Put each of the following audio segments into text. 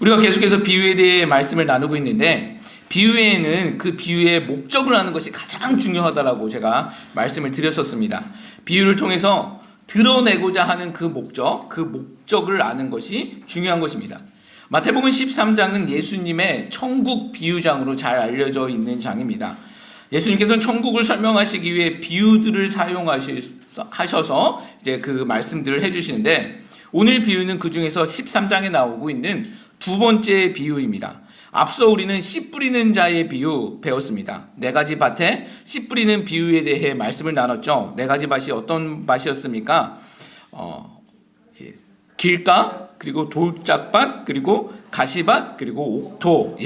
우리가 계속해서 비유에 대해 말씀을 나누고 있는데, 비유에는 그 비유의 목적을 아는 것이 가장 중요하다라고 제가 말씀을 드렸었습니다. 비유를 통해서 드러내고자 하는 그 목적을 아는 것이 중요한 것입니다. 마태복음 13장은 예수님의 천국 비유장으로 잘 알려져 있는 장입니다. 예수님께서는 천국을 설명하시기 위해 비유들을 사용하셔서 이제 그 말씀들을 해주시는데, 오늘 비유는 그 중에서 13장에 나오고 있는 두 번째 비유입니다. 앞서 우리는 씨 뿌리는 자의 비유 배웠습니다. 네 가지 밭에 씨 뿌리는 비유에 대해 말씀을 나눴죠. 네 가지 밭이 어떤 밭이었습니까? 길가, 그리고 돌짝밭, 그리고 가시밭, 그리고 옥토.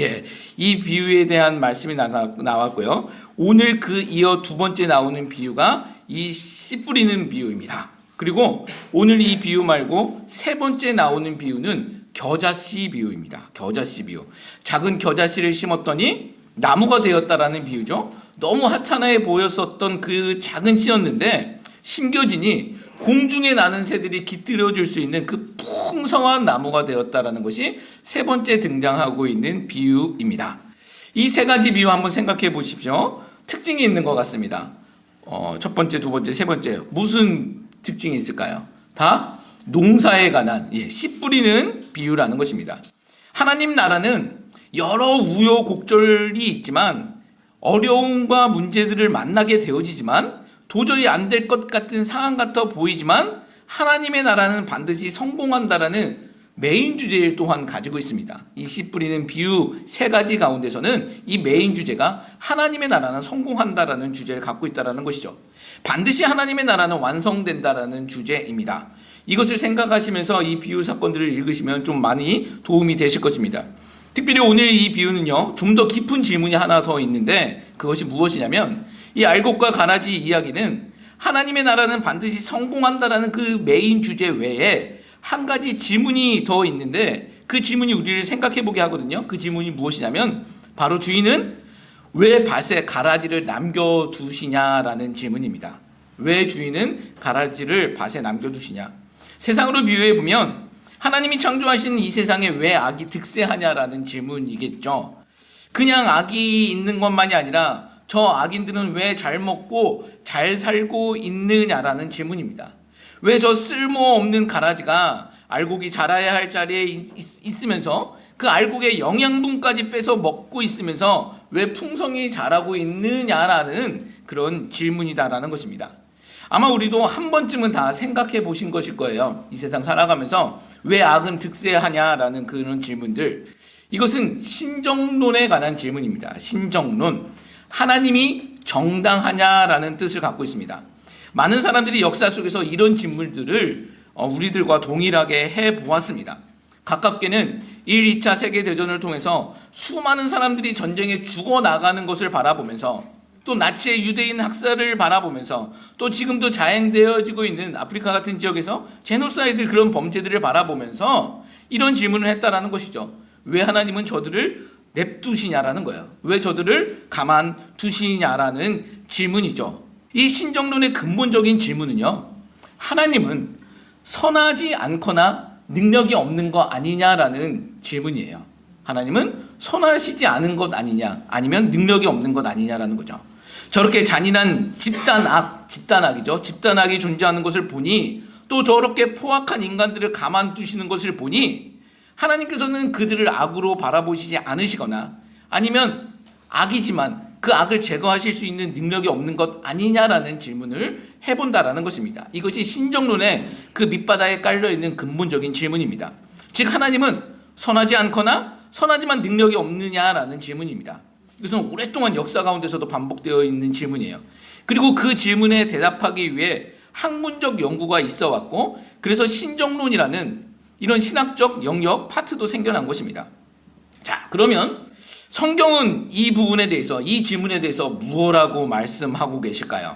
이 비유에 대한 말씀이 나왔고요. 오늘 그 이어 두 번째 나오는 비유가 이 씨 뿌리는 비유입니다. 그리고 오늘 이 비유 말고 세 번째 나오는 비유는 겨자씨 비유입니다. 겨자씨 비유. 작은 겨자씨를 심었더니 나무가 되었다라는 비유죠. 너무 하찮아 보였었던 그 작은 씨였는데 심겨지니 공중에 나는 새들이 깃들여 줄 수 있는 그 풍성한 나무가 되었다라는 것이 세 번째 등장하고 있는 비유입니다. 이 세 가지 비유 한번 생각해 보십시오. 특징이 있는 것 같습니다. 첫 번째, 두 번째, 세 번째. 무슨 특징이 있을까요? 다 농사에 관한 씨 뿌리는 비유라는 것입니다. 하나님 나라는 여러 우여곡절이 있지만, 어려움과 문제들을 만나게 되어지지만, 도저히 안 될 것 같은 상황 같아 보이지만 하나님의 나라는 반드시 성공한다라는 메인 주제를 또한 가지고 있습니다. 이 씨 뿌리는 비유 세 가지 가운데서는 이 메인 주제가 하나님의 나라는 성공한다라는 주제를 갖고 있다는 것이죠. 반드시 하나님의 나라는 완성된다라는 주제입니다. 이것을 생각하시면서 이 비유 사건들을 읽으시면 좀 많이 도움이 되실 것입니다. 특별히 오늘 이 비유는요, 좀 더 깊은 질문이 하나 더 있는데, 그것이 무엇이냐면, 이 알곡과 가라지 이야기는 하나님의 나라는 반드시 성공한다라는 그 메인 주제 외에 한 가지 질문이 더 있는데, 그 질문이 우리를 생각해 보게 하거든요. 그 질문이 무엇이냐면, 바로 주인은 왜 밭에 가라지를 남겨두시냐라는 질문입니다. 왜 주인은 가라지를 밭에 남겨두시냐? 세상으로 비유해 보면 하나님이 창조하신 이 세상에 왜 악이 득세하냐라는 질문이겠죠. 그냥 악이 있는 것만이 아니라 저 악인들은 왜 잘 먹고 잘 살고 있느냐라는 질문입니다. 왜 저 쓸모없는 가라지가 알곡이 자라야 할 자리에 있으면서 그 알곡의 영양분까지 뺏어 먹고 있으면서 왜 풍성히 자라고 있느냐라는 그런 질문이다라는 것입니다. 아마 우리도 한 번쯤은 다 생각해 보신 것일 거예요. 이 세상 살아가면서 왜 악은 득세하냐라는 그런 질문들. 이것은 신정론에 관한 질문입니다. 신정론. 하나님이 정당하냐라는 뜻을 갖고 있습니다. 많은 사람들이 역사 속에서 이런 질문들을 우리들과 동일하게 해보았습니다. 가깝게는 1, 2차 세계대전을 통해서 수많은 사람들이 전쟁에 죽어나가는 것을 바라보면서, 또 나치의 유대인 학살을 바라보면서, 또 지금도 자행되어지고 있는 아프리카 같은 지역에서 제노사이드 그런 범죄들을 바라보면서 이런 질문을 했다라는 것이죠. 왜 하나님은 저들을 냅두시냐라는 거예요. 왜 저들을 가만두시냐라는 질문이죠. 이 신정론의 근본적인 질문은요, 하나님은 선하지 않거나 능력이 없는 거 아니냐라는 질문이에요. 하나님은 선하시지 않은 것 아니냐, 아니면 능력이 없는 것 아니냐라는 거죠. 저렇게 잔인한 집단악이죠. 집단악이 존재하는 것을 보니, 또 저렇게 포악한 인간들을 가만두시는 것을 보니, 하나님께서는 그들을 악으로 바라보시지 않으시거나, 아니면 악이지만 그 악을 제거하실 수 있는 능력이 없는 것 아니냐라는 질문을 해본다라는 것입니다. 이것이 신정론의 그 밑바닥에 깔려있는 근본적인 질문입니다. 즉, 하나님은 선하지 않거나 선하지만 능력이 없느냐라는 질문입니다. 이것은 오랫동안 역사 가운데서도 반복되어 있는 질문이에요. 그리고 그 질문에 대답하기 위해 학문적 연구가 있어 왔고, 그래서 신정론이라는 이런 신학적 영역 파트도 생겨난 것입니다. 자, 그러면 성경은 이 부분에 대해서, 이 질문에 대해서 무엇라고 말씀하고 계실까요?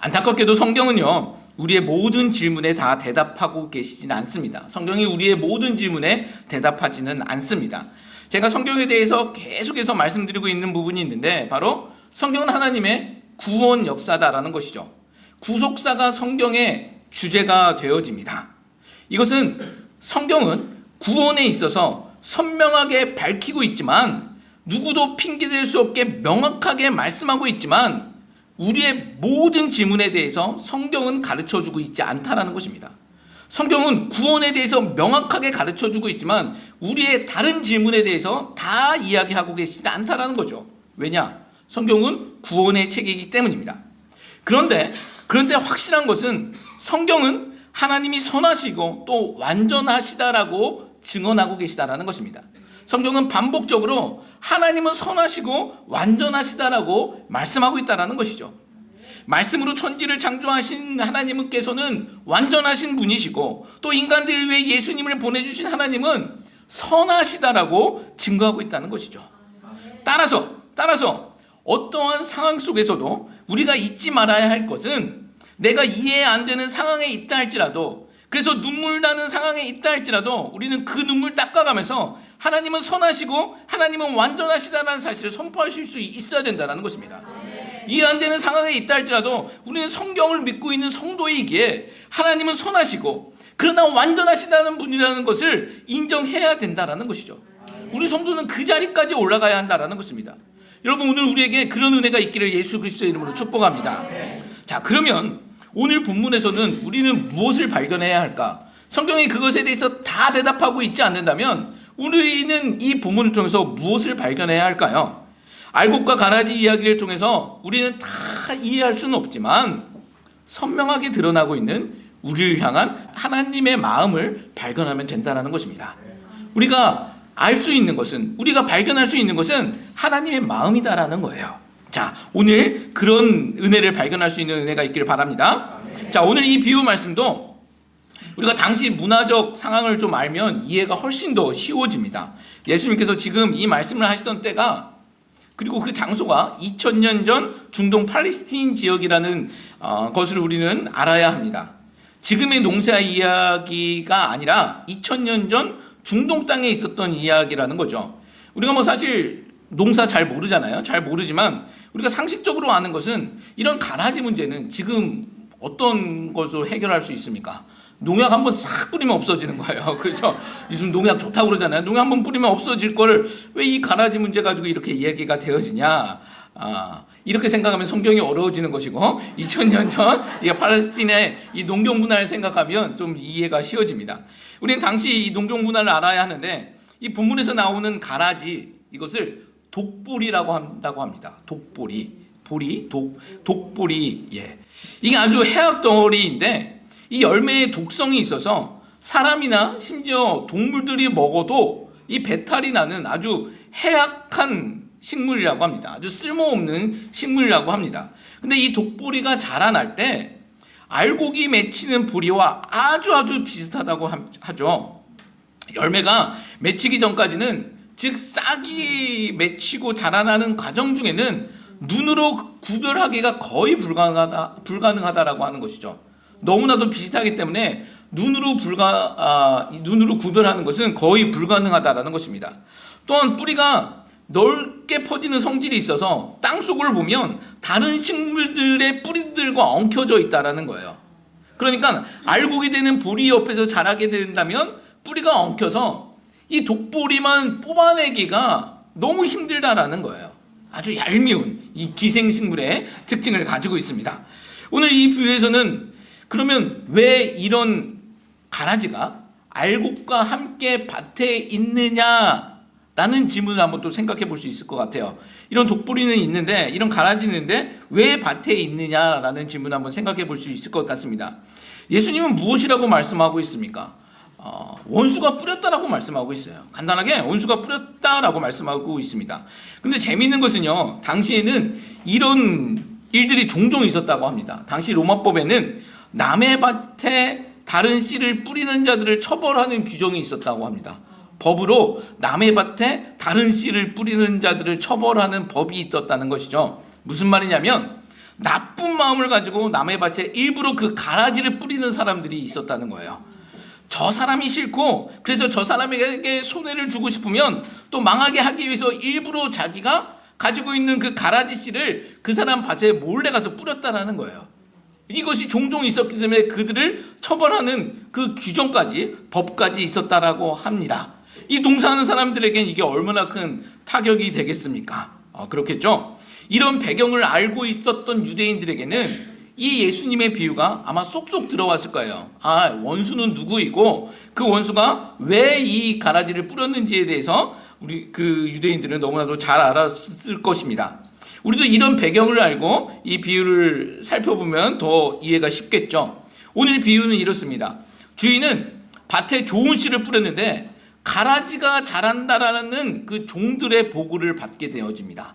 안타깝게도 성경은요, 우리의 모든 질문에 다 대답하고 계시지는 않습니다. 성경이 우리의 모든 질문에 대답하지는 않습니다. 제가 성경에 대해서 계속해서 말씀드리고 있는 부분이 있는데, 바로 성경은 하나님의 구원 역사다라는 것이죠. 구속사가 성경의 주제가 되어집니다. 이것은 성경은 구원에 있어서 선명하게 밝히고 있지만 누구도 핑계댈 수 없게 명확하게 말씀하고 있지만 우리의 모든 질문에 대해서 성경은 가르쳐주고 있지 않다라는 것입니다. 성경은 구원에 대해서 명확하게 가르쳐주고 있지만 우리의 다른 질문에 대해서 다 이야기하고 계시지 않다라는 거죠. 왜냐? 성경은 구원의 책이기 때문입니다. 그런데 확실한 것은 성경은 하나님이 선하시고 또 완전하시다라고 증언하고 계시다라는 것입니다. 성경은 반복적으로 하나님은 선하시고 완전하시다라고 말씀하고 있다라는 것이죠. 말씀으로 천지를 창조하신 하나님께서는 완전하신 분이시고 또 인간들을 위해 예수님을 보내주신 하나님은 선하시다라고 증거하고 있다는 것이죠. 따라서 어떠한 상황 속에서도 우리가 잊지 말아야 할 것은 내가 이해 안 되는 상황에 있다 할지라도, 그래서 눈물 나는 상황에 있다 할지라도 우리는 그 눈물 닦아가면서 하나님은 선하시고 하나님은 완전하시다는 사실을 선포하실 수 있어야 된다는 것입니다. 이해 안 되는 상황에 있다 할지라도 우리는 성경을 믿고 있는 성도이기에 하나님은 선하시고 그러나 완전하시다는 분이라는 것을 인정해야 된다는 것이죠. 우리 성도는 그 자리까지 올라가야 한다는 것입니다. 여러분, 오늘 우리에게 그런 은혜가 있기를 예수 그리스도의 이름으로 축복합니다. 자, 그러면 오늘 본문에서는 우리는 무엇을 발견해야 할까? 성경이 그것에 대해서 다 대답하고 있지 않는다면 우리는 이 본문을 통해서 무엇을 발견해야 할까요? 알곡과 가라지 이야기를 통해서 우리는 다 이해할 수는 없지만 선명하게 드러나고 있는 우리를 향한 하나님의 마음을 발견하면 된다는 것입니다. 우리가 알 수 있는 것은, 우리가 발견할 수 있는 것은 하나님의 마음이다라는 거예요. 자, 오늘 그런 은혜를 발견할 수 있는 은혜가 있기를 바랍니다. 자, 오늘 이 비유 말씀도 우리가 당시 문화적 상황을 좀 알면 이해가 훨씬 더 쉬워집니다. 예수님께서 지금 이 말씀을 하시던 때가, 그리고 그 장소가 2000년 전 중동 팔레스타인 지역이라는 것을 우리는 알아야 합니다. 지금의 농사 이야기가 아니라 2000년 전 중동 땅에 있었던 이야기라는 거죠. 우리가 사실 농사 잘 모르잖아요. 잘 모르지만 우리가 상식적으로 아는 것은 이런 가라지 문제는 지금 어떤 것으로 해결할 수 있습니까? 농약 한번 싹 뿌리면 없어지는 거예요. 그렇죠? 요즘 농약 좋다고 그러잖아요. 농약 한번 뿌리면 없어질 거를 왜 이 가라지 문제 가지고 이렇게 이야기가 되어지냐? 이렇게 생각하면 성경이 어려워지는 것이고, 2000년 전 팔레스타인의 이 농경 문화를 생각하면 좀 이해가 쉬워집니다. 우리는 당시 이 농경 문화를 알아야 하는데, 이 본문에서 나오는 가라지, 이것을 독보리라고 한다고 합니다. 독보리, 독보리. 예. 이게 아주 해악 덩어리인데 이 열매에 독성이 있어서 사람이나 심지어 동물들이 먹어도 이 배탈이 나는 아주 해악한 식물이라고 합니다. 아주 쓸모없는 식물이라고 합니다. 근데 이 독보리가 자라날 때 알곡이 맺히는 보리와 아주 비슷하다고 하죠. 열매가 맺히기 전까지는, 즉 싹이 맺히고 자라나는 과정 중에는 눈으로 구별하기가 거의 불가능하다라고 하는 것이죠. 너무나도 비슷하기 때문에 눈으로 구별하는 것은 거의 불가능하다라는 것입니다. 또한 뿌리가 넓게 퍼지는 성질이 있어서 땅속을 보면 다른 식물들의 뿌리들과 엉켜져 있다라는 거예요. 그러니까 알곡이 되는 보리 옆에서 자라게 된다면 뿌리가 엉켜서 이 독보리만 뽑아내기가 너무 힘들다라는 거예요. 아주 얄미운 이 기생식물의 특징을 가지고 있습니다. 오늘 이 비유에서는 그러면 왜 이런 가라지가 알곡과 함께 밭에 있느냐라는 질문을 한번 또 생각해 볼 수 있을 것 같아요. 이런 독보리는 있는데, 이런 가라지는 있는데 왜 밭에 있느냐라는 질문을 한번 생각해 볼 수 있을 것 같습니다. 예수님은 무엇이라고 말씀하고 있습니까? 원수가 뿌렸다라고 말씀하고 있어요. 간단하게 원수가 뿌렸다라고 말씀하고 있습니다. 근데 재미있는 것은요, 당시에는 이런 일들이 종종 있었다고 합니다. 당시 로마법에는 남의 밭에 다른 씨를 뿌리는 자들을 처벌하는 규정이 있었다고 합니다. 법으로 남의 밭에 다른 씨를 뿌리는 자들을 처벌하는 법이 있었다는 것이죠. 무슨 말이냐면 나쁜 마음을 가지고 남의 밭에 일부러 그 가라지를 뿌리는 사람들이 있었다는 거예요. 저 사람이 싫고 그래서 저 사람에게 손해를 주고 싶으면 또 망하게 하기 위해서 일부러 자기가 가지고 있는 그 가라지 씨를 그 사람 밭에 몰래 가서 뿌렸다라는 거예요. 이것이 종종 있었기 때문에 그들을 처벌하는 그 규정까지, 법까지 있었다라고 합니다. 이 농사하는 사람들에겐 이게 얼마나 큰 타격이 되겠습니까? 그렇겠죠? 이런 배경을 알고 있었던 유대인들에게는 이 예수님의 비유가 아마 쏙쏙 들어왔을 거예요. 원수는 누구이고 그 원수가 왜 이 가라지를 뿌렸는지에 대해서 우리 그 유대인들은 너무나도 잘 알았을 것입니다. 우리도 이런 배경을 알고 이 비유를 살펴보면 더 이해가 쉽겠죠. 오늘 비유는 이렇습니다. 주인은 밭에 좋은 씨를 뿌렸는데 가라지가 자란다라는 그 종들의 보고를 받게 되어집니다.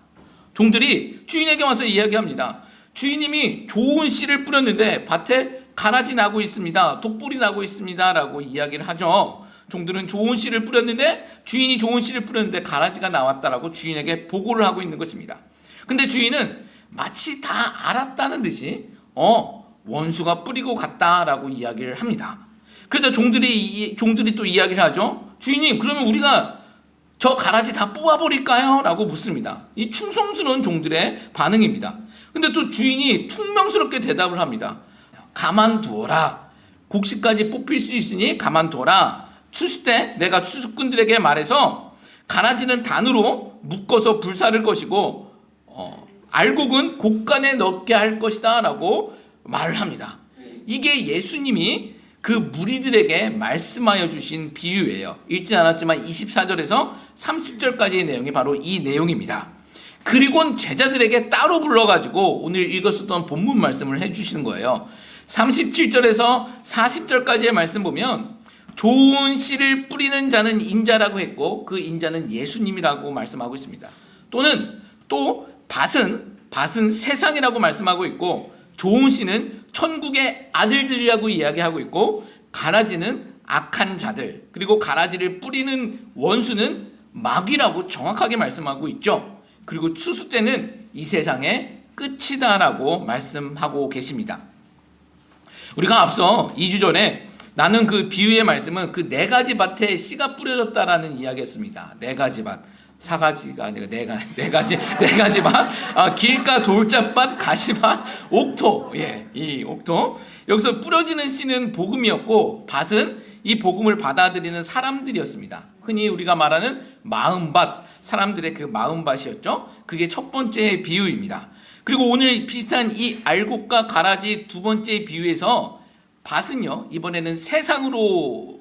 종들이 주인에게 와서 이야기합니다. 주인님이 좋은 씨를 뿌렸는데 밭에 가라지 나고 있습니다. 독보리 나고 있습니다. 라고 이야기를 하죠. 종들은 좋은 씨를 뿌렸는데 주인이 좋은 씨를 뿌렸는데 가라지가 나왔다라고 주인에게 보고를 하고 있는 것입니다. 근데 주인은 마치 다 알았다는 듯이 원수가 뿌리고 갔다라고 이야기를 합니다. 그래서 종들이 또 이야기를 하죠. 주인님, 그러면 우리가 저 가라지 다 뽑아버릴까요? 라고 묻습니다. 이 충성스러운 종들의 반응입니다. 근데 또 주인이 퉁명스럽게 대답을 합니다. 가만두어라. 곡식까지 뽑힐 수 있으니 가만두어라. 추수 때 내가 추수꾼들에게 말해서 가라지는 단으로 묶어서 불사를 것이고 알곡은 곡간에 넣게 할 것이다 라고 말을 합니다. 이게 예수님이 그 무리들에게 말씀하여 주신 비유예요. 읽지 않았지만 24절에서 30절까지의 내용이 바로 이 내용입니다. 그리고 제자들에게 따로 불러가지고 오늘 읽었었던 본문 말씀을 해주시는 거예요. 37절에서 40절까지의 말씀 보면 좋은 씨를 뿌리는 자는 인자라고 했고 그 인자는 예수님이라고 말씀하고 있습니다. 또 밭은 세상이라고 말씀하고 있고 좋은 씨는 천국의 아들들이라고 이야기하고 있고 가라지는 악한 자들, 그리고 가라지를 뿌리는 원수는 마귀라고 정확하게 말씀하고 있죠. 그리고 추수 때는 이 세상의 끝이다라고 말씀하고 계십니다. 우리가 앞서 2주 전에 나는 그 비유의 말씀은 그 네 가지 밭에 씨가 뿌려졌다라는 이야기였습니다. 네 가지 밭. 사가지가 아니라 네 가지 밭. 길가 돌짝밭, 가시밭, 옥토. 이 옥토. 여기서 뿌려지는 씨는 복음이었고 밭은 이 복음을 받아들이는 사람들이었습니다. 흔히 우리가 말하는 마음밭, 사람들의 그 마음밭이었죠. 그게 첫 번째 비유입니다. 그리고 오늘 비슷한 이 알곡과 가라지 두 번째 비유에서 밭은요, 이번에는 세상으로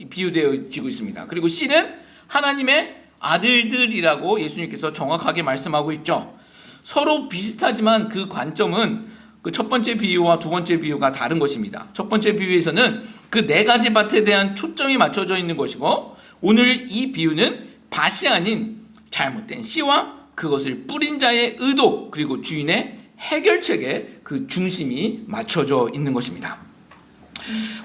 비유되어지고 있습니다. 그리고 씨는 하나님의 아들들이라고 예수님께서 정확하게 말씀하고 있죠. 서로 비슷하지만 그 관점은 그 첫 번째 비유와 두 번째 비유가 다른 것입니다. 첫 번째 비유에서는 그 네 가지 밭에 대한 초점이 맞춰져 있는 것이고 오늘 이 비유는 밭이 아닌 잘못된 씨와 그것을 뿌린 자의 의도 그리고 주인의 해결책에 그 중심이 맞춰져 있는 것입니다.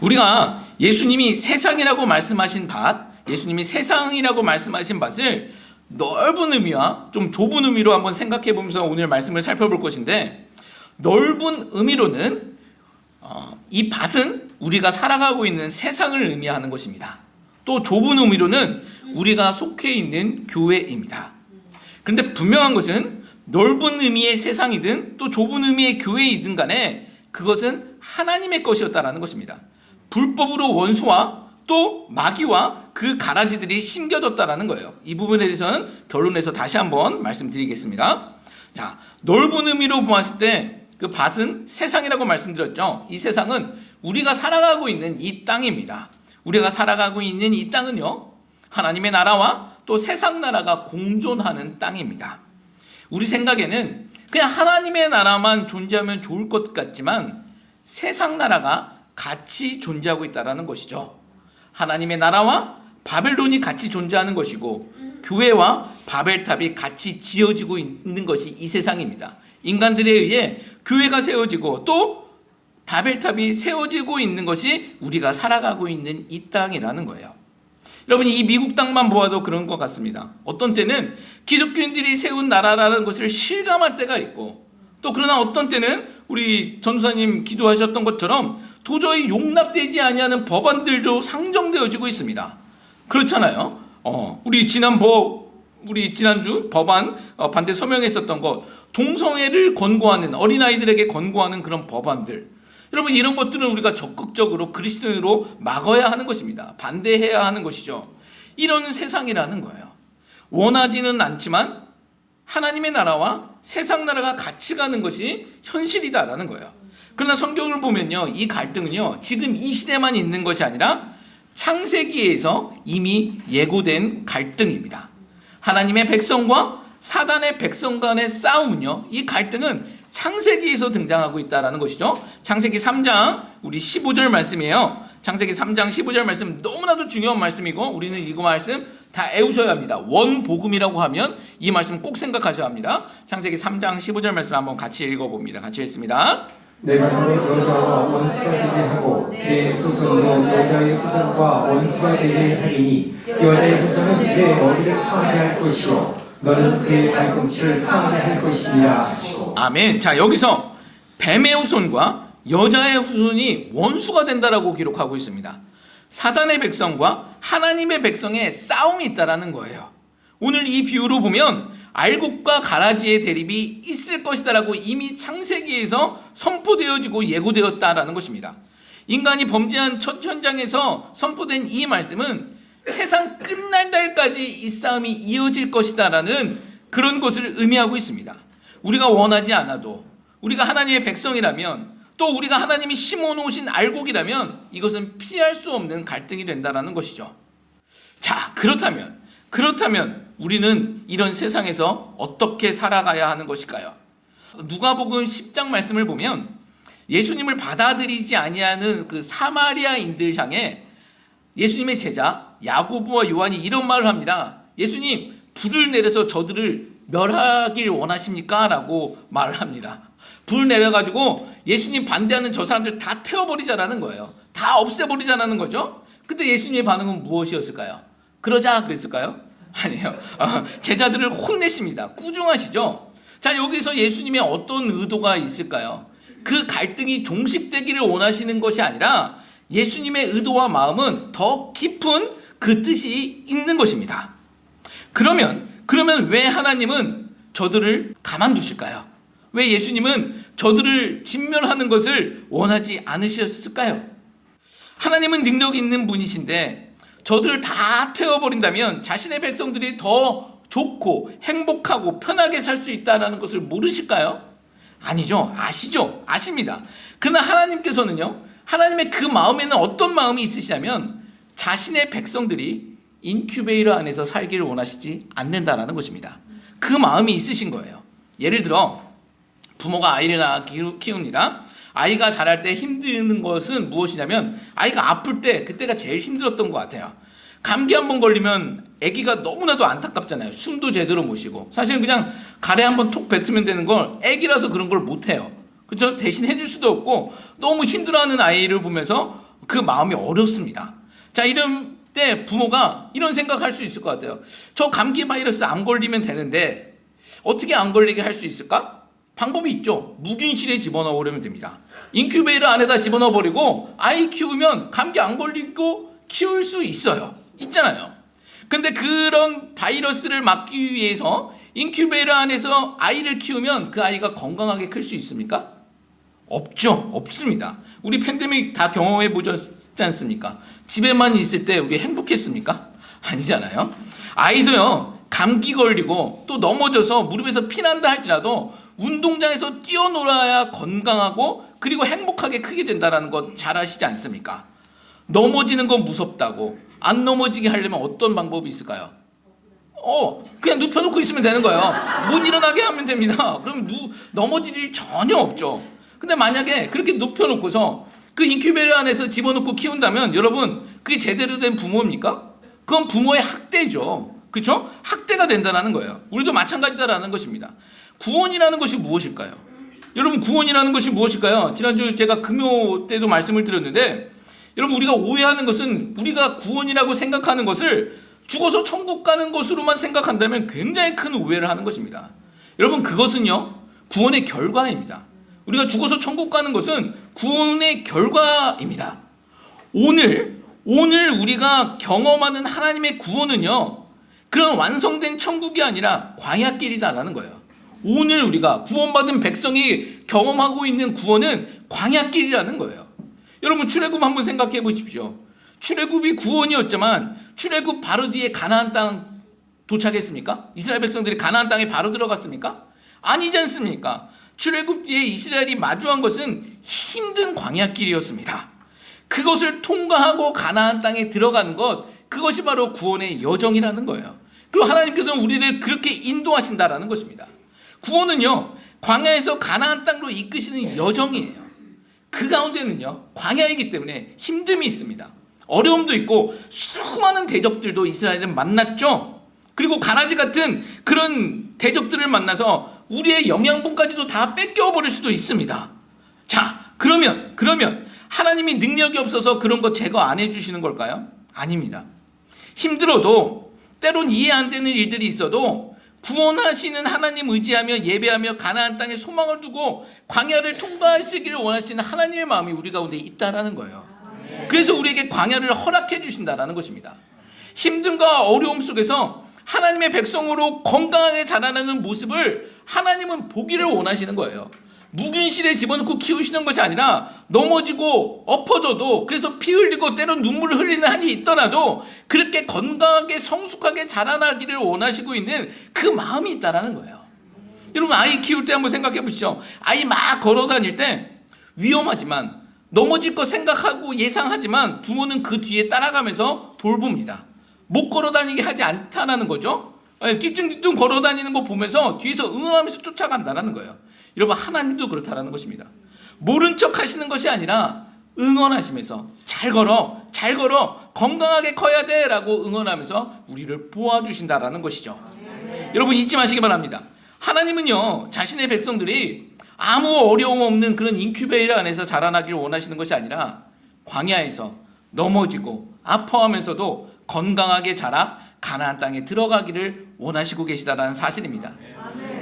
우리가 예수님이 세상이라고 말씀하신 밭, 예수님이 세상이라고 말씀하신 밭을 넓은 의미와 좀 좁은 의미로 한번 생각해 보면서 오늘 말씀을 살펴볼 것인데, 넓은 의미로는 이 밭은 우리가 살아가고 있는 세상을 의미하는 것입니다. 또 좁은 의미로는 우리가 속해 있는 교회입니다. 그런데 분명한 것은 넓은 의미의 세상이든 또 좁은 의미의 교회이든 간에 그것은 하나님의 것이었다라는 것입니다. 불법으로 원수와 또 마귀와 그 가라지들이 심겨졌다라는 거예요. 이 부분에 대해서는 결론에서 다시 한번 말씀드리겠습니다. 자, 넓은 의미로 보았을 때 그 밭은 세상이라고 말씀드렸죠. 이 세상은 우리가 살아가고 있는 이 땅입니다. 우리가 살아가고 있는 이 땅은요, 하나님의 나라와 또 세상 나라가 공존하는 땅입니다. 우리 생각에는 그냥 하나님의 나라만 존재하면 좋을 것 같지만 세상 나라가 같이 존재하고 있다는 것이죠. 하나님의 나라와 바벨론이 같이 존재하는 것이고 교회와 바벨탑이 같이 지어지고 있는 것이 이 세상입니다. 인간들에 의해 교회가 세워지고 또 바벨탑이 세워지고 있는 것이 우리가 살아가고 있는 이 땅이라는 거예요. 여러분, 이 미국 땅만 보아도 그런 것 같습니다. 어떤 때는 기독교인들이 세운 나라라는 것을 실감할 때가 있고 또 그러나 어떤 때는 우리 전도사님 기도하셨던 것처럼 도저히 용납되지 아니하는 법안들도 상정되어지고 있습니다. 그렇잖아요. 우리 지난주 법안 반대 서명했었던 것, 동성애를 권고하는, 어린아이들에게 권고하는 그런 법안들, 여러분, 이런 것들은 우리가 적극적으로 그리스도인으로 막아야 하는 것입니다. 반대해야 하는 것이죠. 이런 세상이라는 거예요. 원하지는 않지만 하나님의 나라와 세상 나라가 같이 가는 것이 현실이다라는 거예요. 그러나 성경을 보면요, 이 갈등은요, 지금 이 시대만 있는 것이 아니라 창세기에서 이미 예고된 갈등입니다. 하나님의 백성과 사단의 백성 간의 싸움은요, 이 갈등은 창세기에서 등장하고 있다는 것이죠. 창세기 3장 우리 15절 말씀이에요. 창세기 3장 15절 말씀 너무나도 중요한 말씀이고 우리는 이거 말씀 다 외우셔야 합니다. 원복음이라고 하면 이 말씀 꼭 생각하셔야 합니다. 창세기 3장 15절 말씀 한번 같이 읽어봅니다. 같이 읽습니다. 내가 너의 여자와 원수가 되게 하고 내 후손도 여자의 후손과 원수가 되게 하리니 여자의 후손은 내 머리를 상하게 할 것이요 너는 그의 발꿈치를 상하게 할 것이니라 하시고. 아멘. 자, 여기서 뱀의 후손과 여자의 후손이 원수가 된다라고 기록하고 있습니다. 사단의 백성과 하나님의 백성의 싸움이 있다라는 거예요. 오늘 이 비유로 보면 알곡과 가라지의 대립이 있을 것이다라고 이미 창세기에서 선포되어지고 예고되었다라는 것입니다. 인간이 범죄한 첫 현장에서 선포된 이 말씀은 세상 끝날 날까지 이 싸움이 이어질 것이다라는 그런 것을 의미하고 있습니다. 우리가 원하지 않아도 우리가 하나님의 백성이라면 또 우리가 하나님이 심어놓으신 알곡이라면 이것은 피할 수 없는 갈등이 된다라는 것이죠. 자, 그렇다면 우리는 이런 세상에서 어떻게 살아가야 하는 것일까요? 누가복음 10장 말씀을 보면 예수님을 받아들이지 아니하는 그 사마리아인들 향해 예수님의 제자 야고보와 요한이 이런 말을 합니다. 예수님, 불을 내려서 저들을 멸하길 원하십니까? 라고 말을 합니다. 불을 내려가지고 예수님 반대하는 저 사람들 다 태워버리자라는 거예요. 다 없애버리자라는 거죠. 근데 예수님의 반응은 무엇이었을까요? 그러자 그랬을까요? 아니에요. 제자들을 혼내십니다. 꾸중하시죠. 자, 여기서 예수님의 어떤 의도가 있을까요? 그 갈등이 종식되기를 원하시는 것이 아니라 예수님의 의도와 마음은 더 깊은 그 뜻이 있는 것입니다. 그러면 왜 하나님은 저들을 가만두실까요? 왜 예수님은 저들을 진멸하는 것을 원하지 않으셨을까요? 하나님은 능력 있는 분이신데 저들을 다 태워버린다면 자신의 백성들이 더 좋고 행복하고 편하게 살 수 있다는 것을 모르실까요? 아니죠. 아시죠. 아십니다. 그러나 하나님께서는요, 하나님의 그 마음에는 어떤 마음이 있으시냐면 자신의 백성들이 인큐베이터 안에서 살기를 원하시지 않는다라는 것입니다. 그 마음이 있으신 거예요. 예를 들어 부모가 아이를 낳아 키웁니다. 아이가 자랄 때 힘드는 것은 무엇이냐면 아이가 아플 때 그때가 제일 힘들었던 것 같아요. 감기 한번 걸리면 아기가 너무나도 안타깝잖아요. 숨도 제대로 못 쉬고 사실은 그냥 가래 한번 톡 뱉으면 되는 걸 아기라서 그런 걸 못해요. 그렇죠? 대신 해줄 수도 없고 너무 힘들어하는 아이를 보면서 그 마음이 어렵습니다. 자, 이런 때 부모가 이런 생각할 수 있을 것 같아요. 저 감기 바이러스 안 걸리면 되는데 어떻게 안 걸리게 할 수 있을까? 방법이 있죠. 무菌실에 집어넣어 버리면 됩니다. 인큐베이터 안에다 집어넣어 버리고 아이 키우면 감기 안 걸리고 키울 수 있잖아요. 근데 그런 바이러스를 막기 위해서 인큐베이터 안에서 아이를 키우면 그 아이가 건강하게 클 수 있습니까? 없죠. 없습니다. 우리 팬데믹 다 경험해 보셨지 않습니까? 집에만 있을 때 우리 행복했습니까? 아니잖아요. 아이도요, 감기 걸리고 또 넘어져서 무릎에서 피난다 할지라도 운동장에서 뛰어놀아야 건강하고 그리고 행복하게 크게 된다는 것 잘 아시지 않습니까? 넘어지는 건 무섭다고 안 넘어지게 하려면 어떤 방법이 있을까요? 그냥 눕혀놓고 있으면 되는 거예요. 못 일어나게 하면 됩니다. 그럼 넘어질 일 전혀 없죠. 근데 만약에 그렇게 눕혀놓고서 그 인큐베이터 안에서 집어넣고 키운다면 여러분, 그게 제대로 된 부모입니까? 그건 부모의 학대죠. 그렇죠? 학대가 된다는 거예요. 우리도 마찬가지다라는 것입니다. 구원이라는 것이 무엇일까요? 여러분, 구원이라는 것이 무엇일까요? 지난주 제가 금요 때도 말씀을 드렸는데 여러분, 우리가 오해하는 것은 우리가 구원이라고 생각하는 것을 죽어서 천국 가는 것으로만 생각한다면 굉장히 큰 오해를 하는 것입니다. 여러분, 그것은요, 구원의 결과입니다. 우리가 죽어서 천국 가는 것은 구원의 결과입니다. 오늘 우리가 경험하는 하나님의 구원은요, 그런 완성된 천국이 아니라 광야길이다라는 거예요. 오늘 우리가 구원받은 백성이 경험하고 있는 구원은 광야길이라는 거예요. 여러분 출애굽 한번 생각해 보십시오. 출애굽이 구원이었지만 출애굽 바로 뒤에 가나안 땅 도착했습니까? 이스라엘 백성들이 가나안 땅에 바로 들어갔습니까? 아니지 않습니까? 출애굽 뒤에 이스라엘이 마주한 것은 힘든 광야길이었습니다. 그것을 통과하고 가나안 땅에 들어가는 것, 그것이 바로 구원의 여정이라는 거예요. 그리고 하나님께서는 우리를 그렇게 인도하신다라는 것입니다. 구원은요, 광야에서 가나안 땅으로 이끄시는 여정이에요. 그 가운데는요, 광야이기 때문에 힘듦이 있습니다. 어려움도 있고 수많은 대적들도 이스라엘은 만났죠. 그리고 가라지 같은 그런 대적들을 만나서 우리의 영양분까지도 다 뺏겨버릴 수도 있습니다. 자, 그러면 하나님이 능력이 없어서 그런 거 제거 안 해주시는 걸까요? 아닙니다. 힘들어도 때론 이해 안 되는 일들이 있어도 구원하시는 하나님 의지하며 예배하며 가나안 땅에 소망을 두고 광야를 통과하시기를 원하시는 하나님의 마음이 우리 가운데 있다라는 거예요. 그래서 우리에게 광야를 허락해 주신다라는 것입니다. 힘듦과 어려움 속에서 하나님의 백성으로 건강하게 자라나는 모습을 하나님은 보기를 원하시는 거예요. 묵은실에 집어넣고 키우시는 것이 아니라 넘어지고 엎어져도, 그래서 피 흘리고 때론 눈물을 흘리는 한이 있더라도 그렇게 건강하게 성숙하게 자라나기를 원하시고 있는 그 마음이 있다라는 거예요. 여러분 아이 키울 때 한번 생각해 보시죠. 아이 막 걸어 다닐 때 위험하지만 넘어질 거 생각하고 예상하지만 부모는 그 뒤에 따라가면서 돌봅니다. 못 걸어 다니게 하지 않다라는 거죠. 뒤뚱뒤뚱 걸어 다니는 거 보면서 뒤에서 응원하면서 쫓아간다라는 거예요. 여러분 하나님도 그렇다라는 것입니다. 모른 척 하시는 것이 아니라 응원하시면서 잘 걸어 건강하게 커야 돼 라고 응원하면서 우리를 도와주신다라는 것이죠. 여러분 잊지 마시기 바랍니다. 하나님은요 자신의 백성들이 아무 어려움 없는 그런 인큐베이터 안에서 자라나기를 원하시는 것이 아니라 광야에서 넘어지고 아파하면서도 건강하게 자라 가나안 땅에 들어가기를 원하시고 계시다라는 사실입니다.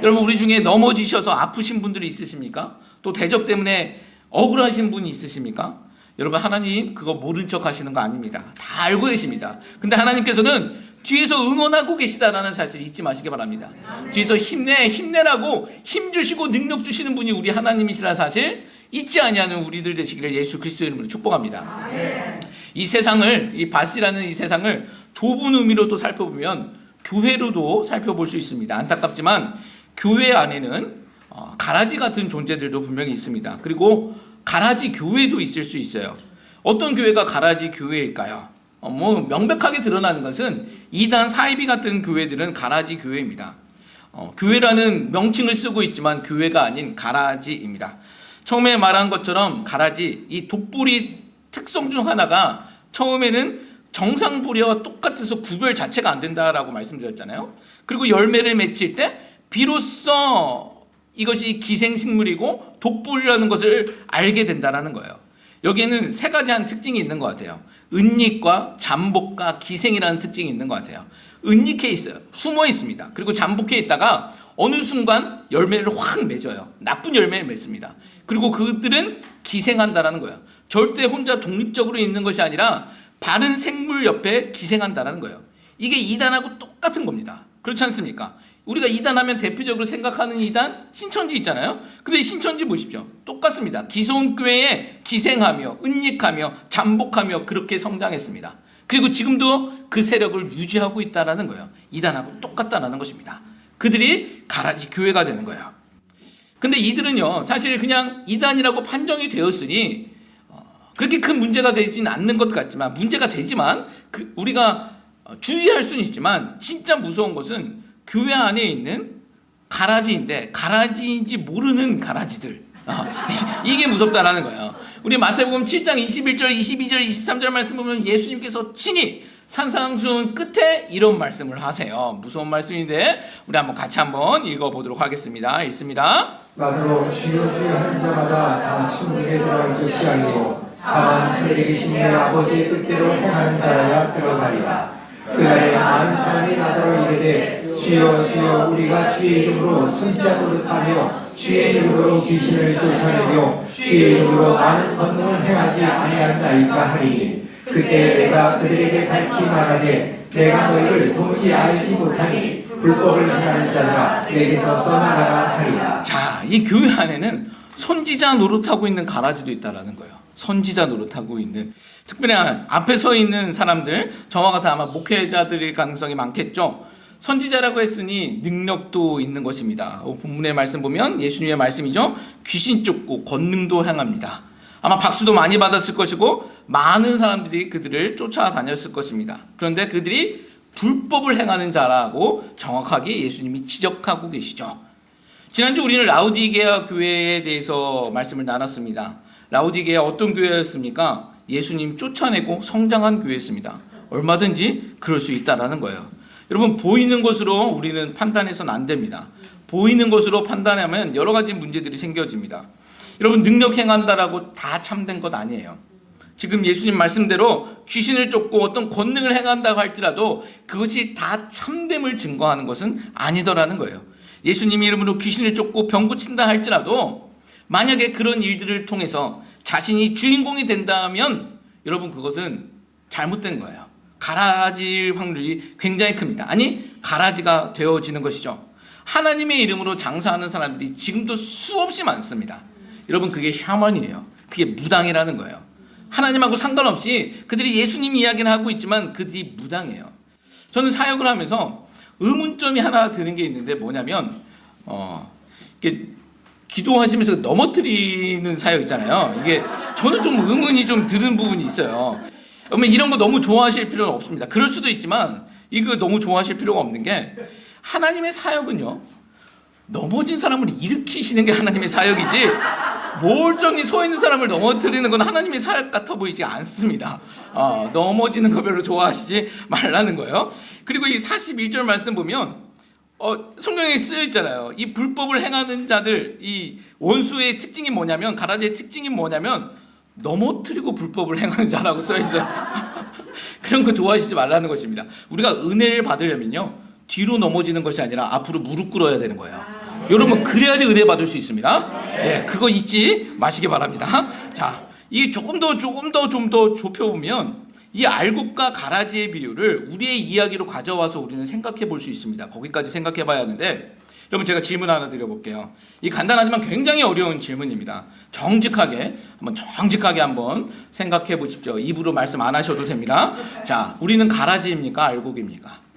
여러분 우리 중에 넘어지셔서 아프신 분들이 있으십니까? 또 대적 때문에 억울하신 분이 있으십니까? 여러분 하나님 그거 모른 척 하시는 거 아닙니다. 다 알고 계십니다. 근데 하나님께서는 뒤에서 응원하고 계시다라는 사실 잊지 마시기 바랍니다. 뒤에서 힘내라고 힘 주시고 능력 주시는 분이 우리 하나님이시라는 사실 잊지 아니하는 우리들 되시기를 예수 그리스도의 이름으로 축복합니다. 이 세상을, 이 밭이라는 이 세상을 좁은 의미로 또 살펴보면 교회로도 살펴볼 수 있습니다. 안타깝지만 교회 안에는 가라지 같은 존재들도 분명히 있습니다. 그리고 가라지 교회도 있을 수 있어요. 어떤 교회가 가라지 교회일까요? 명백하게 드러나는 것은 이단 사이비 같은 교회들은 가라지 교회입니다. 교회라는 명칭을 쓰고 있지만 교회가 아닌 가라지입니다. 처음에 말한 것처럼 가라지, 이 독보리 특성 중 하나가 처음에는 정상보리와 똑같아서 구별 자체가 안 된다라고 말씀드렸잖아요. 그리고 열매를 맺힐 때 비로소 이것이 기생식물이고 독보리라는 것을 알게 된다는 거예요. 여기에는 세 가지 한 특징이 있는 것 같아요. 은닉과 잠복과 기생이라는 특징이 있는 것 같아요. 은닉해 있어요. 숨어 있습니다. 그리고 잠복해 있다가 어느 순간 열매를 확 맺어요. 나쁜 열매를 맺습니다. 그리고 그들은 기생한다라는 거예요. 절대 혼자 독립적으로 있는 것이 아니라 다른 생물 옆에 기생한다라는 거예요. 이게 이단하고 똑같은 겁니다. 그렇지 않습니까? 우리가 이단하면 대표적으로 생각하는 이단 신천지 있잖아요. 근데 신천지 보십시오. 똑같습니다. 기성교회에 기생하며 은닉하며 잠복하며 그렇게 성장했습니다. 그리고 지금도 그 세력을 유지하고 있다는 거예요. 이단하고 똑같다는 것입니다. 그들이 가라지 교회가 되는 거예요. 근데 이들은요 사실 그냥 이단이라고 판정이 되었으니 그렇게 큰 문제가 되지는 않는 것 같지만, 문제가 되지만 우리가 주의할 수는 있지만 진짜 무서운 것은 교회 안에 있는 가라지인데 가라지인지 모르는 가라지들, 이게 무섭다라는 거예요. 우리 마태복음 7장 21절 22절 23절 말씀 보면 예수님께서 친히 산상수훈 끝에 이런 말씀을 하세요. 무서운 말씀인데 우리 한번 같이 한번 읽어보도록 하겠습니다. 읽습니다. 나더러 주여 하는 자마다 다 천국에 들어갈 것이 아니요 다만 하늘에 계신 내 아버지의 뜻대로 행하는 자라야 들어가리라. 그날에 많은 사람이 나더러 이르되 주여 주여 우리가 주의 이름으로 선지자 노릇하며 주의 이름으로 귀신을 쫓아내며 주의 이름으로 많은 권능을 행하지 아니하나이까 하리니 그때 내가 그들에게 밝히 말하되 내가 너희를 도무지 알지 못하니 불법을 행하는 자들아 내게서 떠나가라 하리라. 자, 이 교회 안에는 선지자 노릇하고 있는 가라지도 있다라는 거예요. 선지자 노릇하고 있는, 특별히 앞에 서 있는 사람들, 저와 같은 아마 목회자들일 가능성이 많겠죠. 선지자라고 했으니 능력도 있는 것입니다. 본문의 말씀 보면 예수님의 말씀이죠. 귀신 쫓고 권능도 행합니다. 아마 박수도 많이 받았을 것이고 많은 사람들이 그들을 쫓아다녔을 것입니다. 그런데 그들이 불법을 행하는 자라고 정확하게 예수님이 지적하고 계시죠. 지난주 우리는 라우디게아 교회에 대해서 말씀을 나눴습니다. 라우디게아 어떤 교회였습니까? 예수님 쫓아내고 성장한 교회였습니다. 얼마든지 그럴 수 있다라는 거예요. 여러분, 보이는 것으로 우리는 판단해서는 안 됩니다. 보이는 것으로 판단하면 여러 가지 문제들이 생겨집니다. 여러분, 능력 행한다라고 다 참된 것 아니에요. 지금 예수님 말씀대로 귀신을 쫓고 어떤 권능을 행한다고 할지라도 그것이 다 참됨을 증거하는 것은 아니더라는 거예요. 예수님 이름으로 귀신을 쫓고 병 고친다 할지라도 만약에 그런 일들을 통해서 자신이 주인공이 된다면 여러분, 그것은 잘못된 거예요. 가라질 확률이 굉장히 큽니다. 아니, 가라지가 되어지는 것이죠. 하나님의 이름으로 장사하는 사람들이 지금도 수없이 많습니다. 여러분, 그게 샤먼이에요. 그게 무당이라는 거예요. 하나님하고 상관없이 그들이 예수님 이야기는 하고 있지만 그들이 무당이에요. 저는 사역을 하면서 의문점이 하나 드는 게 있는데 뭐냐면 이게 기도하시면서 넘어뜨리는 사역 있잖아요. 이게 저는 좀 의문이 좀 드는 부분이 있어요. 그러면 이런 거 너무 좋아하실 필요는 없습니다. 그럴 수도 있지만 이거 너무 좋아하실 필요가 없는 게, 하나님의 사역은요, 넘어진 사람을 일으키시는 게 하나님의 사역이지 멀쩡히 서 있는 사람을 넘어뜨리는 건 하나님의 사역 같아 보이지 않습니다. 넘어지는 거 별로 좋아하시지 말라는 거예요. 그리고 이 41절 말씀 보면 성경에 쓰여 있잖아요. 이 불법을 행하는 자들, 이 원수의 특징이 뭐냐면, 가라지의 특징이 뭐냐면 넘어뜨리고 불법을 행하는 자라고 써 있어요. 그런 거 좋아하시지 말라는 것입니다. 우리가 은혜를 받으려면요, 뒤로 넘어지는 것이 아니라 앞으로 무릎 꿇어야 되는 거예요. 여러분, 그래야지 은혜 받을 수 있습니다. 네, 그거 잊지 마시기 바랍니다. 자, 이 좀 더 좁혀보면 이 알곡과 가라지의 비유를 우리의 이야기로 가져와서 우리는 생각해 볼 수 있습니다. 거기까지 생각해 봐야 하는데, 여러분, 제가 질문 하나 드려볼게요. 이 간단하지만 굉장히 어려운 질문입니다. 정직하게 한번 생각해 보십시오. 입으로 말씀 안 하셔도 됩니다. 자, 우리는 가라지입니까? 알곡입니까?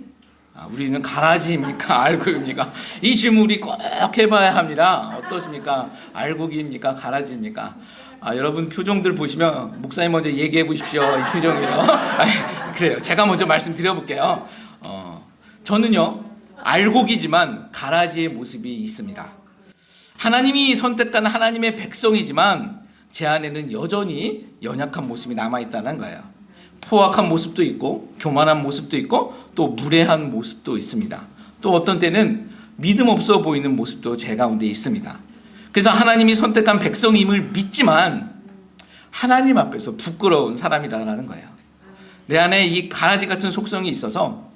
우리는 가라지입니까? 알곡입니까? 이 질문 우리 꼭 해봐야 합니다. 어떻습니까? 알곡입니까? 가라지입니까? 여러분 표정들 보시면 목사님 먼저 얘기해 보십시오. 이 표정이에요. 그래요. 제가 먼저 말씀드려볼게요. 저는요, 알곡이지만 가라지의 모습이 있습니다. 하나님이 선택한 하나님의 백성이지만 제 안에는 여전히 연약한 모습이 남아있다는 거예요. 포악한 모습도 있고 교만한 모습도 있고 또 무례한 모습도 있습니다. 또 어떤 때는 믿음 없어 보이는 모습도 제 가운데 있습니다. 그래서 하나님이 선택한 백성임을 믿지만 하나님 앞에서 부끄러운 사람이라는 거예요. 내 안에 이 가라지 같은 속성이 있어서,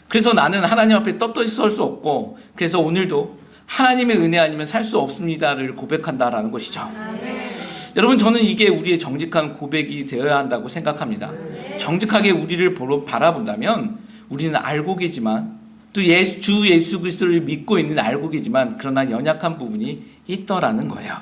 그래서 나는 하나님 앞에 떳떳이 설 수 없고, 그래서 오늘도 하나님의 은혜 아니면 살 수 없습니다를 고백한다라는 것이죠. 여러분, 저는 이게 우리의 정직한 고백이 되어야 한다고 생각합니다. 정직하게 우리를 바라본다면 우리는 알곡이지만, 또 주 예수 그리스도를 믿고 있는 알곡이지만 그러나 연약한 부분이 있더라는 거예요.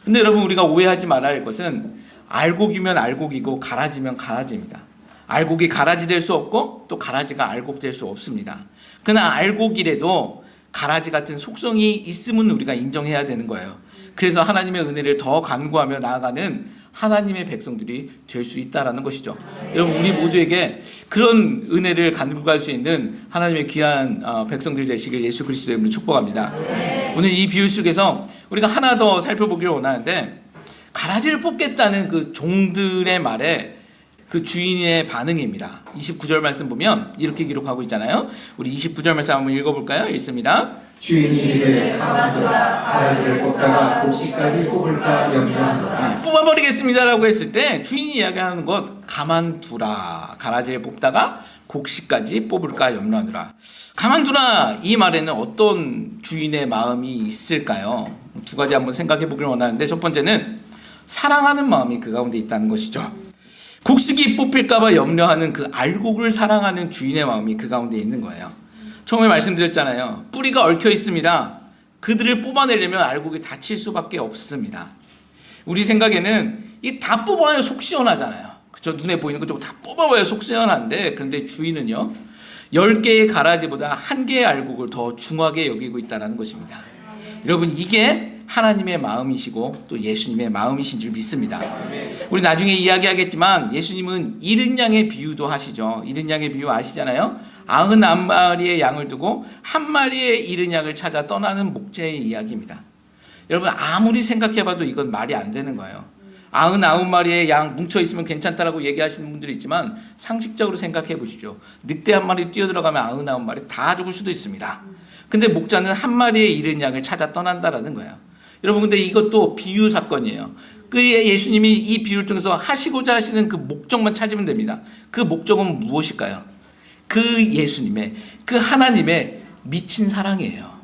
근데 여러분, 우리가 오해하지 말아야 할 것은 알곡이면 알곡이고 가라지면 가라지입니다. 알곡이 가라지 될 수 없고 또 가라지가 알곡 될 수 없습니다. 그러나 알곡이라도 가라지 같은 속성이 있음은 우리가 인정해야 되는 거예요. 그래서 하나님의 은혜를 더 간구하며 나아가는 하나님의 백성들이 될 수 있다라는 것이죠. 여러분, 우리 모두에게 그런 은혜를 간구할 수 있는 하나님의 귀한 백성들 되시길 예수 그리스도의 이름으로 축복합니다. 오늘 이 비유 속에서 우리가 하나 더 살펴보기를 원하는데, 가라지를 뽑겠다는 그 종들의 말에 그 주인의 반응입니다. 29절 말씀 보면 이렇게 기록하고 있잖아요. 우리 29절 말씀 한번 읽어볼까요? 읽습니다. 주인이 이르되 가만두라. 가라지를 뽑다가 곡식까지 뽑을까 염려하노라. 뽑아버리겠습니다라고 했을 때 주인이 이야기하는 것, 가만두라. 가라지를 뽑다가 곡식까지 뽑을까 염려하노라. 가만두라, 이 말에는 어떤 주인의 마음이 있을까요? 두 가지 한번 생각해 보기를 원하는데, 첫 번째는 사랑하는 마음이 그 가운데 있다는 것이죠. 곡식이 뽑힐까봐 염려하는 그 알곡을 사랑하는 주인의 마음이 그 가운데 있는 거예요. 처음에 말씀드렸잖아요. 뿌리가 얽혀 있습니다. 그들을 뽑아내려면 알곡이 다칠 수밖에 없습니다. 우리 생각에는 이 다 뽑아야 속 시원하잖아요. 그쵸? 눈에 보이는 거 다 뽑아봐야 속 시원한데, 그런데 주인은요 10개의 가라지보다 1개의 알곡을 더 중하게 여기고 있다는 것입니다. 여러분, 이게 하나님의 마음이시고 또 예수님의 마음이신 줄 믿습니다. 우리 나중에 이야기하겠지만 예수님은 잃은 양의 비유도 하시죠. 잃은 양의 비유 아시잖아요. 99마리의 양을 두고 한 마리의 잃은 양을 찾아 떠나는 목자의 이야기입니다. 여러분, 아무리 생각해봐도 이건 말이 안 되는 거예요. 99마리의 양 뭉쳐있으면 괜찮다라고 얘기하시는 분들이 있지만 상식적으로 생각해 보십시오. 늑대 한 마리 뛰어들어가면 99마리 다 죽을 수도 있습니다. 근데 목자는 한 마리의 잃은 양을 찾아 떠난다라는 거예요. 여러분, 근데 이것도 비유 사건이에요. 그 예수님이 이 비유를 통해서 하시고자 하시는 그 목적만 찾으면 됩니다. 그 목적은 무엇일까요? 그 예수님의, 그 하나님의 미친 사랑이에요.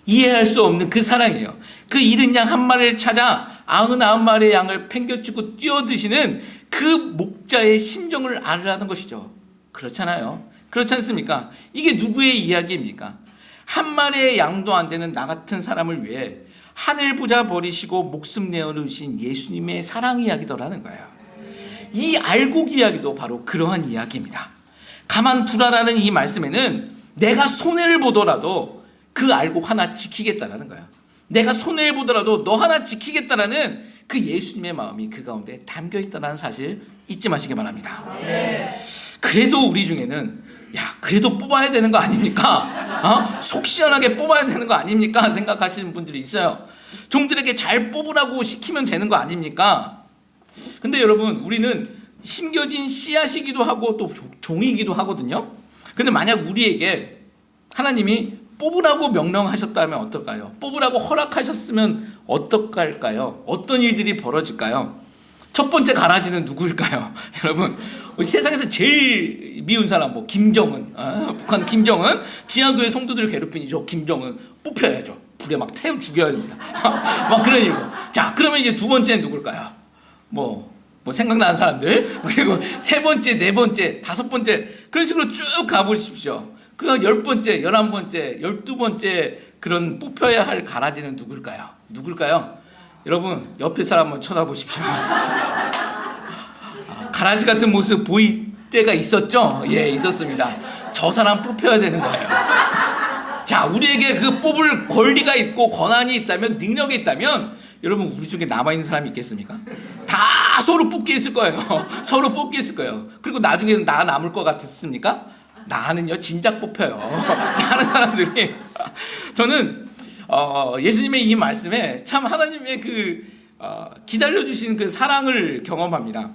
이해할 수 없는 그 사랑이에요. 그 잃은 양 한 마리를 찾아 99마리의 양을 팽겨치고 뛰어드시는 그 목자의 심정을 알으라는 것이죠. 그렇잖아요. 그렇지 않습니까? 이게 누구의 이야기입니까? 한 마리의 양도 안 되는 나 같은 사람을 위해 하늘 부자 버리시고 목숨 내어놓으신 예수님의 사랑 이야기더라는 거예요. 이 알곡 이야기도 바로 그러한 이야기입니다. 가만두라라는 이 말씀에는 내가 손해를 보더라도 그 알곡 하나 지키겠다라는 거예요. 내가 손해를 보더라도 너 하나 지키겠다라는 그 예수님의 마음이 그 가운데 담겨 있다는 사실 잊지 마시기 바랍니다. 그래도 우리 중에는 그래도 뽑아야 되는 거 아닙니까? 속 시원하게 뽑아야 되는 거 아닙니까? 생각하시는 분들이 있어요. 종들에게 잘 뽑으라고 시키면 되는 거 아닙니까? 근데 여러분, 우리는 심겨진 씨앗이기도 하고 또 종이기도 하거든요. 근데 만약 우리에게 하나님이 뽑으라고 명령하셨다면 어떨까요? 뽑으라고 허락하셨으면 어떨까요? 어떤 일들이 벌어질까요? 첫 번째 가라지는 누구일까요? 여러분, 세상에서 제일 미운 사람 김정은, 북한 김정은, 지하교회 성도들을 괴롭히니 저 김정은 뽑혀야죠. 불에 막 태워 죽여야 됩니다. 막 그런 일고. 자, 그러면 이제 두 번째는 누굴까요? 생각나는 사람들, 그리고 세 번째, 네 번째, 다섯 번째, 그런 식으로 쭉 가보십시오. 그리고 10번째, 11번째, 12번째 그런 뽑혀야 할 가라지는 누굴까요? 여러분, 옆에 사람 한번 쳐다보십시오. 가라지 같은 모습 보일 때가 있었죠? 예, 있었습니다. 저 사람 뽑혀야 되는 거예요. 자, 우리에게 그 뽑을 권리가 있고 권한이 있다면, 능력이 있다면, 여러분, 우리 중에 남아있는 사람이 있겠습니까? 다 서로 뽑게 있을 거예요. 서로 뽑게 있을 거예요. 그리고 나중에는 나 남을 것 같습니까? 나는요, 진작 뽑혀요. 다른 사람들이. 저는 예수님의 이 말씀에 참 하나님의 기다려주시는 그 사랑을 경험합니다.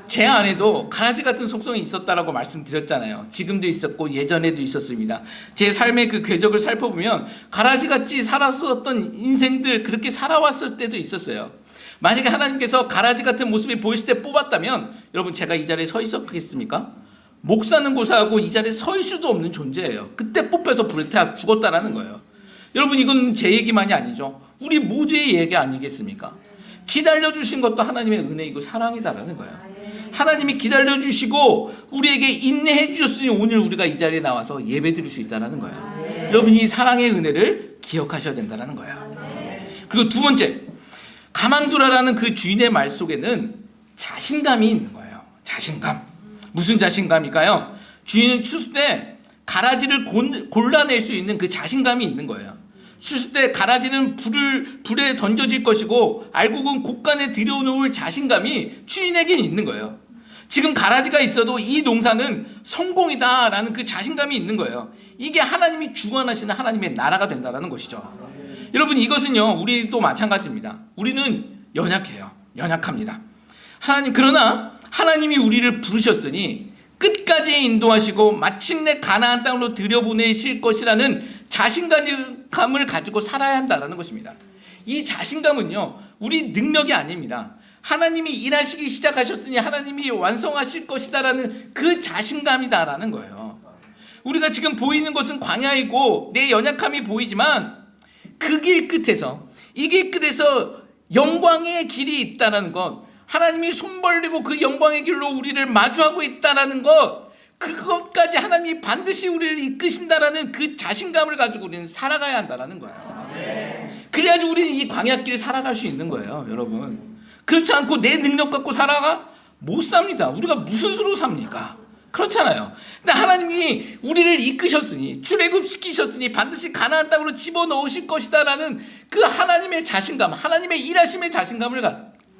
제 안에도 가라지 같은 속성이 있었다라고 말씀드렸잖아요. 지금도 있었고 예전에도 있었습니다. 제 삶의 그 궤적을 살펴보면 가라지같이 살았었던 인생들, 그렇게 살아왔을 때도 있었어요. 만약에 하나님께서 가라지 같은 모습이 보이실 때 뽑았다면 여러분, 제가 이 자리에 서 있었겠습니까? 목사는 고사하고 이 자리에 서 있을 수도 없는 존재예요. 그때 뽑혀서 불에 타 죽었다라는 거예요. 여러분, 이건 제 얘기만이 아니죠. 우리 모두의 얘기 아니겠습니까? 기다려주신 것도 하나님의 은혜이고 사랑이다라는 거예요. 하나님이 기다려주시고 우리에게 인내해 주셨으니 오늘 우리가 이 자리에 나와서 예배 드릴 수 있다는 거예요. 여러분, 이 사랑의 은혜를 기억하셔야 된다는 거예요. 그리고 두 번째, 가만두라라는 그 주인의 말 속에는 자신감이 있는 거예요. 자신감. 무슨 자신감일까요? 주인은 추수 때 가라지를 골라낼 수 있는 그 자신감이 있는 거예요. 추수 때 가라지는 불에 던져질 것이고 알곡은 곡간에 들여놓을 자신감이 주인에게 있는 거예요. 지금 가라지가 있어도 이 농사는 성공이다라는 그 자신감이 있는 거예요. 이게 하나님이 주관하시는 하나님의 나라가 된다는 것이죠. 여러분, 이것은요, 우리도 마찬가지입니다. 우리는 연약합니다. 그러나 하나님이 우리를 부르셨으니 끝까지 인도하시고 마침내 가나안 땅으로 들여보내실 것이라는 자신감을 가지고 살아야 한다는 것입니다. 이 자신감은요, 우리 능력이 아닙니다. 하나님이 일하시기 시작하셨으니 하나님이 완성하실 것이다라는 그 자신감이다라는 거예요. 우리가 지금 보이는 것은 광야이고 내 연약함이 보이지만 그 길 끝에서, 이 길 끝에서 영광의 길이 있다는 것, 하나님이 손 벌리고 그 영광의 길로 우리를 마주하고 있다라는 것, 그것까지 하나님이 반드시 우리를 이끄신다라는 그 자신감을 가지고 우리는 살아가야 한다라는 거예요. 그래야지 우리는 이 광야길을 살아갈 수 있는 거예요, 여러분. 그렇지 않고 내 능력 갖고 살아가? 못 삽니다. 우리가 무슨 수로 삽니까? 그렇잖아요. 근데 하나님이 우리를 이끄셨으니, 출애굽시키셨으니 반드시 가나안 땅으로 집어넣으실 것이다라는 그 하나님의 자신감, 하나님의 일하심의 자신감을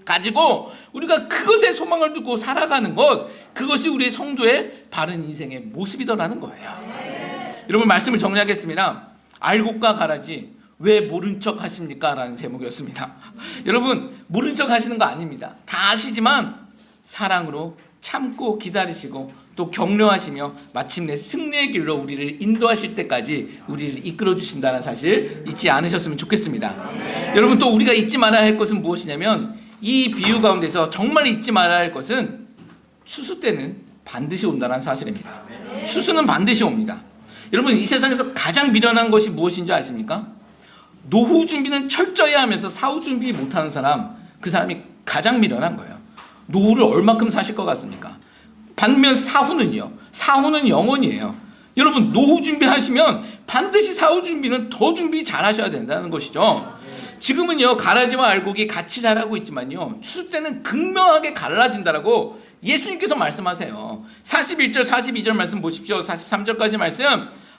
가지고 우리가 그것에 소망을 두고 살아가는 것, 그것이 우리의 성도의 바른 인생의 모습이더라는 거예요. 여러분, 말씀을 정리하겠습니다. 알곡과 가라지 왜 모른 척 하십니까? 라는 제목이었습니다. 여러분, 모른 척 하시는 거 아닙니다. 다 아시지만 사랑으로 참고 기다리시고 또 격려하시며 마침내 승리의 길로 우리를 인도하실 때까지 우리를 이끌어 주신다는 사실 잊지 않으셨으면 좋겠습니다. 여러분, 또 우리가 잊지 말아야 할 것은 무엇이냐면, 이 비유 가운데서 정말 잊지 말아야 할 것은 추수 때는 반드시 온다는 사실입니다. 추수는 반드시 옵니다. 여러분, 이 세상에서 가장 미련한 것이 무엇인 줄 아십니까? 노후 준비는 철저히 하면서 사후 준비 못하는 사람, 그 사람이 가장 미련한 거예요. 노후를 얼마큼 사실 것 같습니까? 반면 사후는요, 사후는 영원이에요. 여러분, 노후 준비하시면 반드시 사후 준비는 더 준비 잘 하셔야 된다는 것이죠. 지금은요, 가라지와 알곡이 같이 자라고 있지만요, 추수 때는 극명하게 갈라진다라고 예수님께서 말씀하세요. 41절 42절 말씀 보십시오. 43절까지 말씀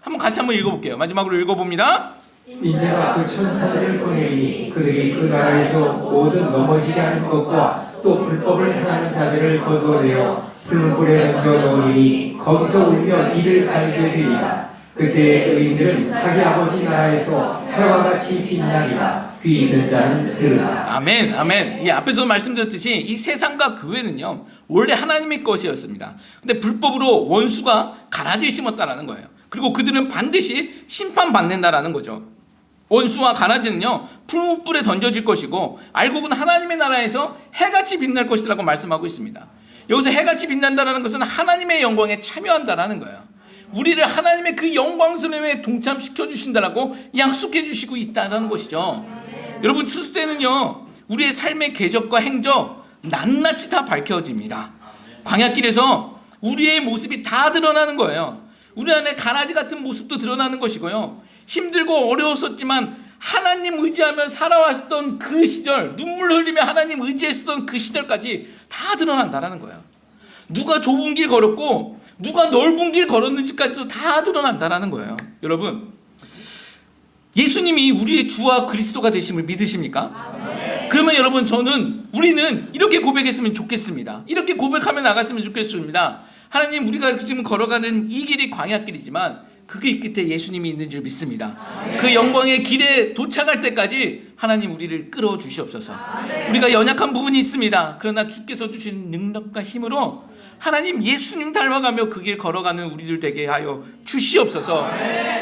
한번 같이 한번 읽어볼게요. 마지막으로 읽어봅니다. 인자가 그 천사들을 보내니 그들이 그 나라에서 모든 넘어지게 하는 것과 또 불법을 행하는 자들을 거두어내어 푸른 불에 던져 넣으니 거기서 울며 이를 알게 되리라. 그때 의인들은 자기 아버지 나라에서 해와 같이 빛나리라. 귀 있는 자는 들으라. 아멘, 아멘. 이 앞에서 말씀드렸듯이 이 세상과 교회는요, 원래 하나님의 것이었습니다. 근데 불법으로 원수가 가라지를 심었다라는 거예요. 그리고 그들은 반드시 심판받는다라는 거죠. 원수와 가라지는요, 푸른 불에 던져질 것이고, 알곡은 하나님의 나라에서 해같이 빛날 것이라고 말씀하고 있습니다. 여기서 해같이 빛난다는 것은 하나님의 영광에 참여한다라는 거예요. 우리를 하나님의 그 영광스러움에 동참시켜 주신다라고 약속해 주시고 있다는 것이죠. 여러분, 추수 때는요, 우리의 삶의 궤적과 행적 낱낱이 다 밝혀집니다. 광야길에서 우리의 모습이 다 드러나는 거예요. 우리 안에 가라지 같은 모습도 드러나는 것이고요, 힘들고 어려웠었지만 하나님 의지하며 살아왔던 그 시절, 눈물 흘리며 하나님 의지했었던 그 시절까지 다 드러난다라는 거예요. 누가 좁은 길 걸었고 누가 넓은 길 걸었는지까지도 다 드러난다라는 거예요. 여러분, 예수님이 우리의 주와 그리스도가 되심을 믿으십니까? 그러면 여러분, 우리는 이렇게 고백했으면 좋겠습니다. 이렇게 고백하며 나갔으면 좋겠습니다. 하나님, 우리가 지금 걸어가는 이 길이 광야길이지만 그 길 끝에 예수님이 있는 줄 믿습니다. 그 영광의 길에 도착할 때까지 하나님 우리를 끌어 주시옵소서. 우리가 연약한 부분이 있습니다. 그러나 주께서 주신 능력과 힘으로 하나님 예수님 닮아가며 그 길 걸어가는 우리들 되게 하여 주시옵소서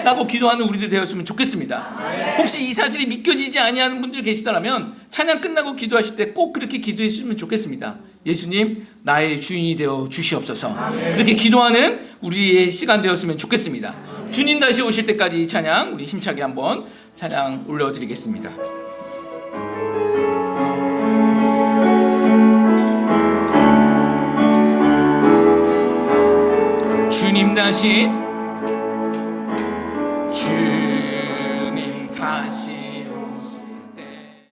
라고 기도하는 우리들 되었으면 좋겠습니다. 혹시 이 사실이 믿겨지지 아니하는 분들 계시다면 찬양 끝나고 기도하실 때 꼭 그렇게 기도했으면 좋겠습니다. 예수님, 나의 주인이 되어 주시옵소서. 그렇게 기도하는 우리의 시간 되었으면 좋겠습니다. 주님 다시 오실 때까지 이 찬양 우리 힘차게 한번 찬양 올려드리겠습니다. 주님 다시